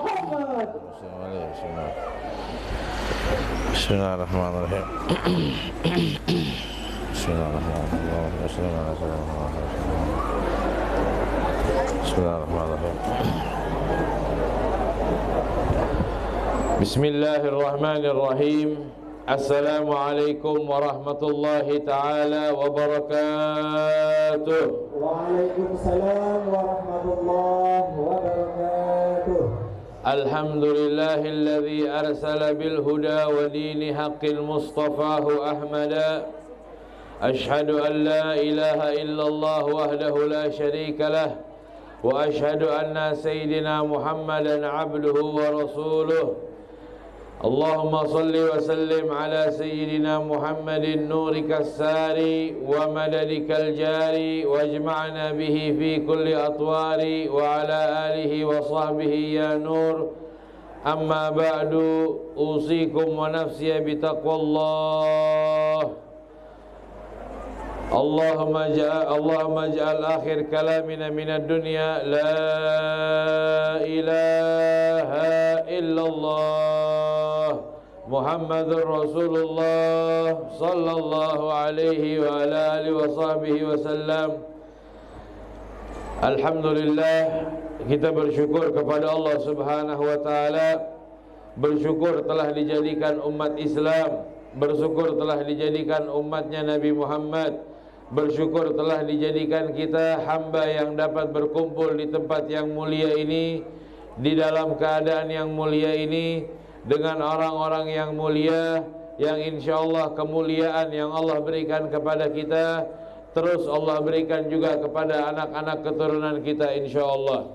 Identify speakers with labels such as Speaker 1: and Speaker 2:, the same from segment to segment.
Speaker 1: Muhammad.
Speaker 2: Bismillahirrahmanirrahim. Bismillahirrahmanirrahim. Bismillahirrahmanirrahim. Bismillahirrahmanirrahim. Assalamualaikum warahmatullahi ta'ala wabarakatuh.
Speaker 1: Waalaikumsalam warahmatullahi wabarakatuh.
Speaker 2: Alhamdulillahilladzi arsala bil huda wa dini haqqil mustafahu ahmada. Ashhadu an la ilaha illallah wahdahu la syarika lah. Wa ashhadu anna sayyidina Muhammadan abduhu wa rasuluh. Allahumma salli wa sallim ala sayyidina Muhammadin nurika as-sari wa madadika al-jari wajma'na bihi fi kulli atwari wa ala alihi wa sahbihi ya nur. Amma ba'du, usikum wa nafsiya bitaqwallah. Allahumma ja'al akhir kalamina minad dunya la ilaha illallah Muhammadur Rasulullah sallallahu alaihi wa ala alihi wa sahbihi wasallam. Alhamdulillah, kita bersyukur kepada Allah Subhanahu wa taala. Bersyukur telah dijadikan umat Islam, bersyukur telah dijadikan umatnya Nabi Muhammad, bersyukur telah dijadikan kita hamba yang dapat berkumpul di tempat yang mulia ini, di dalam keadaan yang mulia ini, dengan orang-orang yang mulia, yang insyaallah kemuliaan yang Allah berikan kepada kita terus Allah berikan juga kepada anak-anak keturunan kita insyaallah.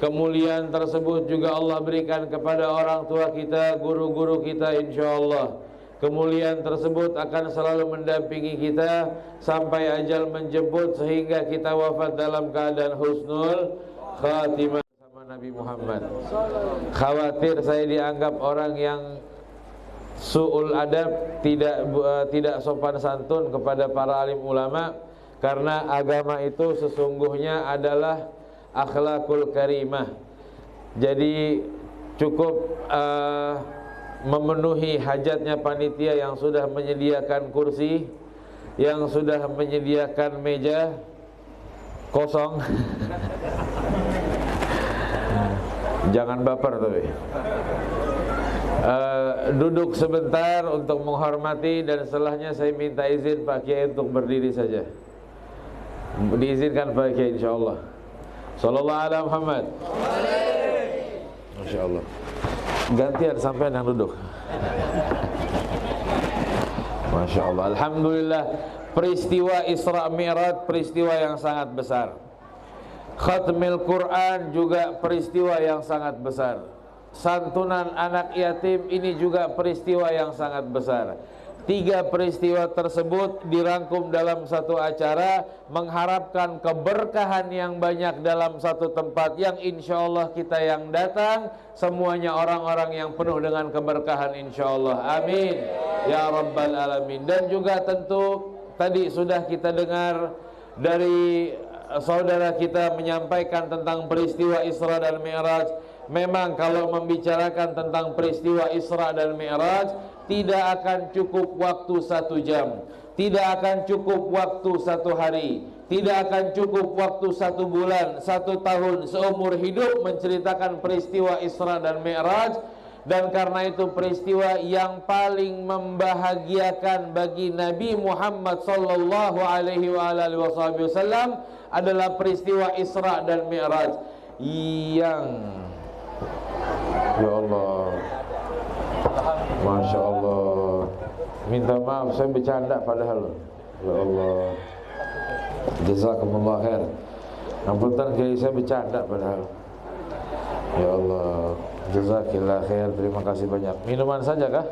Speaker 2: Kemuliaan tersebut juga Allah berikan kepada orang tua kita, guru-guru kita insyaallah. Kemuliaan tersebut akan selalu mendampingi kita sampai ajal menjemput, sehingga kita wafat dalam keadaan husnul khatimah sama Nabi Muhammad. Khawatir saya dianggap orang yang su'ul adab, tidak sopan santun kepada para alim ulama, karena agama itu sesungguhnya adalah akhlakul karimah. Jadi cukup memenuhi hajatnya panitia yang sudah menyediakan kursi, yang sudah menyediakan meja kosong. Jangan baper tapi duduk sebentar untuk menghormati, dan setelahnya saya minta izin Pak Kiai untuk berdiri saja. Diizinkan Pak Kiai insyaallah. Sallallahu alaihi Muhammad. Masyaallah. Gantian sampai yang duduk. Masya Allah. Alhamdulillah, peristiwa Isra Mi'raj peristiwa yang sangat besar. Khatmil Quran juga peristiwa yang sangat besar. Santunan anak yatim ini juga peristiwa yang sangat besar. Tiga peristiwa tersebut dirangkum dalam satu acara, mengharapkan keberkahan yang banyak dalam satu tempat yang insya Allah kita yang datang semuanya orang-orang yang penuh dengan keberkahan insya Allah. Amin ya rabbal alamin. Dan juga tentu tadi sudah kita dengar dari saudara kita menyampaikan tentang peristiwa Isra dan Mi'raj. Memang kalau membicarakan tentang peristiwa Isra dan Mi'raj tidak akan cukup waktu 1 jam, tidak akan cukup waktu 1 hari, tidak akan cukup waktu 1 bulan, 1 tahun, seumur hidup menceritakan peristiwa Isra dan Mi'raj. Dan karena itu peristiwa yang paling membahagiakan bagi Nabi Muhammad sallallahu alaihi wasallam adalah peristiwa Isra dan Mi'raj yang, ya Allah, Masya Allah, minta maaf saya bercanda padahal. Ya Allah, jazakumullah khair. Ampunkan kiai, saya bercanda padahal. Ya Allah, jazakillah khair. Terima kasih banyak. Minuman saja kah?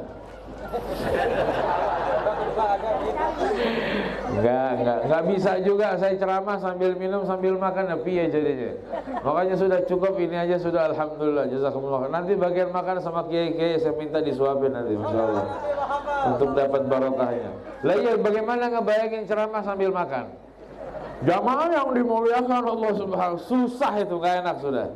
Speaker 2: Enggak bisa juga saya ceramah sambil minum sambil makan, tapi ya jadinya. Makanya sudah cukup ini aja sudah, alhamdulillah, jazakumullah. Nanti bagian makan sama kiai-kiai saya minta disuapin nanti insyaallah untuk dapat barokahnya. Lah iya, bagaimana ngebayangin ceramah sambil makan? Jamaah yang dimuliakan Allah Subhanahu, susah itu, enggak enak sudah.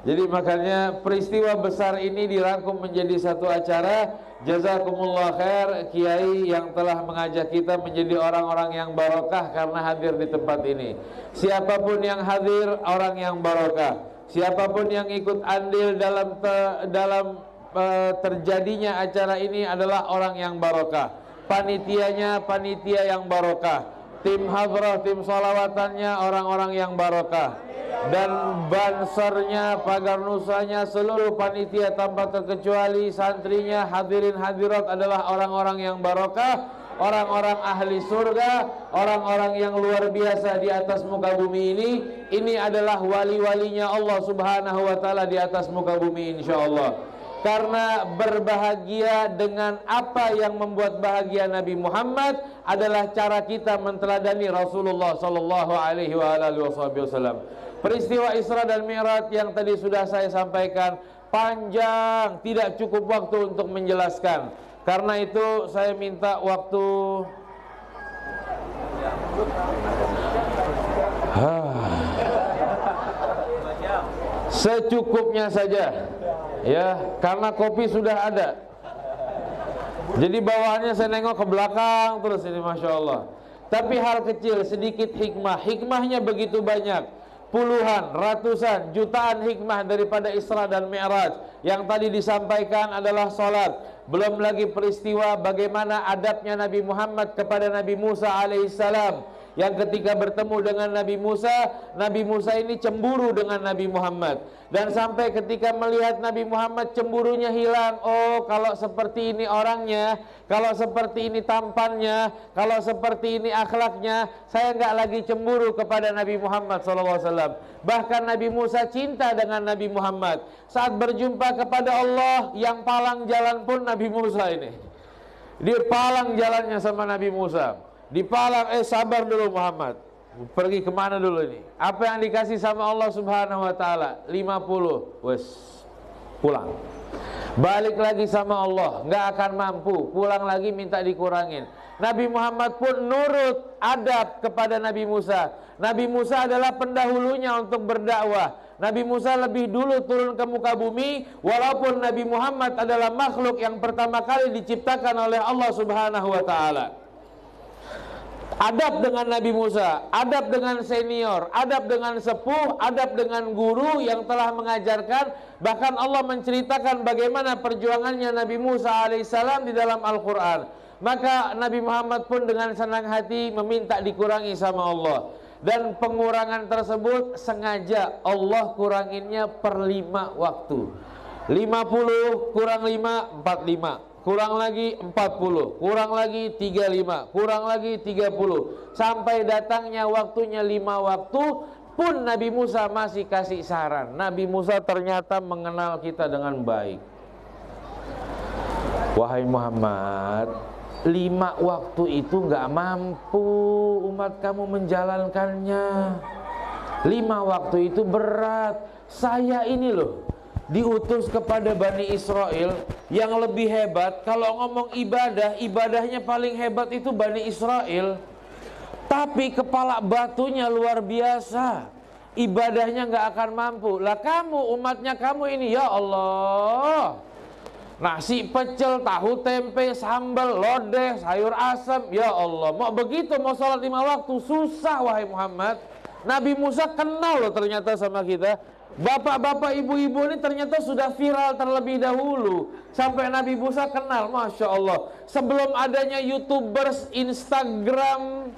Speaker 2: Jadi makanya peristiwa besar ini dirangkum menjadi satu acara. Jazakumullah khair Kiai yang telah mengajak kita menjadi orang-orang yang barokah karena hadir di tempat ini. Siapapun yang hadir orang yang barokah. Siapapun yang ikut andil dalam terjadinya acara ini adalah orang yang barokah. Panitianya panitia yang barokah. Tim hadrah, tim sholawatannya orang-orang yang barokah. Dan bansernya, pagar nusanya, seluruh panitia tanpa terkecuali, santrinya, hadirin hadirat adalah orang-orang yang barokah, orang-orang ahli surga, orang-orang yang luar biasa di atas muka bumi ini. Ini adalah wali-walinya Allah subhanahu wa ta'ala di atas muka bumi insyaallah. Karena berbahagia dengan apa yang membuat bahagia Nabi Muhammad adalah cara kita menteladani Rasulullah sallallahu alaihi wasallam. Peristiwa Isra dan Mi'raj yang tadi sudah saya sampaikan panjang, tidak cukup waktu untuk menjelaskan. Karena itu saya minta waktu secukupnya saja. Ya, karena kopi sudah ada. Jadi bawaannya saya nengok ke belakang terus ini, Masya Allah. Tapi hal kecil, sedikit hikmah. Hikmahnya begitu banyak. Puluhan, ratusan, jutaan hikmah daripada Isra dan Mi'raj. Yang tadi disampaikan adalah salat. Belum lagi peristiwa bagaimana adabnya Nabi Muhammad kepada Nabi Musa alaihissalam. Yang ketika bertemu dengan Nabi Musa ini cemburu dengan Nabi Muhammad. Dan sampai ketika melihat Nabi Muhammad cemburunya hilang. Oh, kalau seperti ini orangnya, kalau seperti ini tampannya, kalau seperti ini akhlaknya, saya nggak lagi cemburu kepada Nabi Muhammad SAW. Bahkan Nabi Musa cinta dengan Nabi Muhammad. Saat berjumpa kepada Allah, yang palang jalan pun Nabi Musa ini. Dia palang jalannya sama Nabi Musa. Dipalang, sabar dulu Muhammad. Pergi kemana dulu ini? Apa yang dikasih sama Allah subhanahu wa ta'ala? 50. Wes, pulang. Balik lagi sama Allah, nggak akan mampu. Pulang lagi minta dikurangin. Nabi Muhammad pun nurut adab kepada Nabi Musa. Nabi Musa adalah pendahulunya untuk berdakwah. Nabi Musa lebih dulu turun ke muka bumi. Walaupun Nabi Muhammad adalah makhluk yang pertama kali diciptakan oleh Allah subhanahu wa ta'ala. Adab dengan Nabi Musa, adab dengan senior, adab dengan sepuh, adab dengan guru yang telah mengajarkan. Bahkan Allah menceritakan bagaimana perjuangannya Nabi Musa alaihissalam di dalam Al-Quran. Maka Nabi Muhammad pun dengan senang hati meminta dikurangi sama Allah. Dan pengurangan tersebut sengaja Allah kuranginnya per 5 waktu. 50 kurang 5, 45. Kurang lagi 40, kurang lagi 35, kurang lagi 30. Sampai datangnya waktunya 5 waktu pun Nabi Musa masih kasih saran. Nabi Musa ternyata mengenal kita dengan baik. Wahai Muhammad, 5 waktu itu gak mampu umat kamu menjalankannya. 5 waktu itu berat. Saya ini loh diutus kepada Bani Israel yang lebih hebat. Kalau ngomong ibadah, ibadahnya paling hebat itu Bani Israel. Tapi kepala batunya luar biasa. Ibadahnya nggak akan mampu. Lah kamu, umatnya kamu ini, ya Allah, nasi pecel, tahu tempe, sambal, lodeh, sayur asam, ya Allah. Mau begitu, mau sholat 5 waktu, susah wahai Muhammad. Nabi Musa kenal loh ternyata sama kita. Bapak-bapak, ibu-ibu ini ternyata sudah viral terlebih dahulu. Sampai Nabi Musa kenal, Masya Allah. Sebelum adanya YouTubers, Instagram,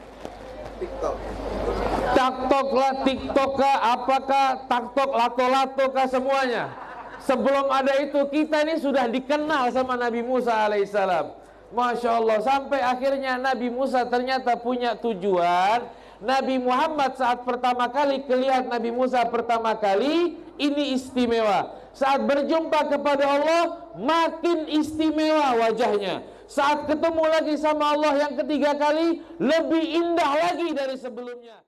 Speaker 2: TikTok lah, TikTok kah, apakah, TikTok, lato-lato kah, semuanya. Sebelum ada itu, kita ini sudah dikenal sama Nabi Musa alaihissalam. Masya Allah, sampai akhirnya Nabi Musa ternyata punya tujuan. Nabi Muhammad saat pertama kali kelihatan Nabi Musa pertama kali ini istimewa. Saat berjumpa kepada Allah makin istimewa wajahnya. Saat ketemu lagi sama Allah yang ketiga kali lebih indah lagi dari sebelumnya.